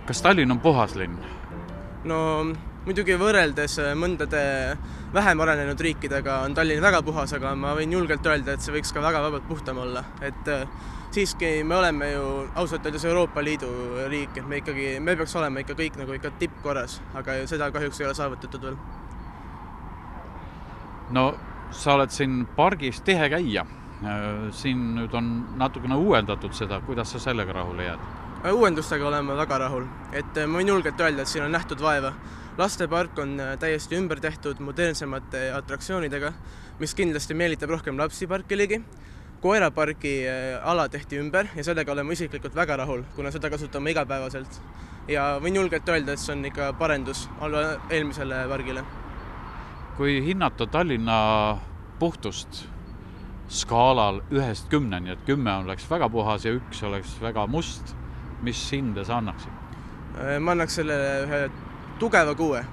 Kas Tallinn on puhas linn? No muidugi võrreldes mõndade vähem arenenud riikidega on Tallinn väga puhas, aga ma võin julgelt öelda, et see võiks ka väga vabalt puhtam olla. Et siiski me oleme ju ausalt öeldes Euroopa Liidu riik, et me peaks olema ikka kõik nagu ikka tippkorras, aga seda kahjuks ei ole saavutatud veel. No sa oled siin pargis tihe käia. Siin nüüd on natukene uuendatud seda, kuidas sa sellega rahule jääd? Uuendustega oleme väga rahul, et ma võin julgelt öelda, et siin on nähtud vaeva. Lastepark on täiesti ümber tehtud modernsemate atraktsioonidega, mis kindlasti meelitab rohkem lapsi parki ligi. Koerapargi ala tehti ümber ja sellega oleme isiklikult väga rahul, kuna seda kasutame igapäevaselt. Ja võin julgelt öelda, et see on ikka parendus eelmisele pargile. Kui hinnata Tallinna puhtust skaalal 1–10, et 10 oleks väga puhas ja 1 oleks väga must, mis hinde sa annaksid? Ma annaks sellele ühe tugeva 6.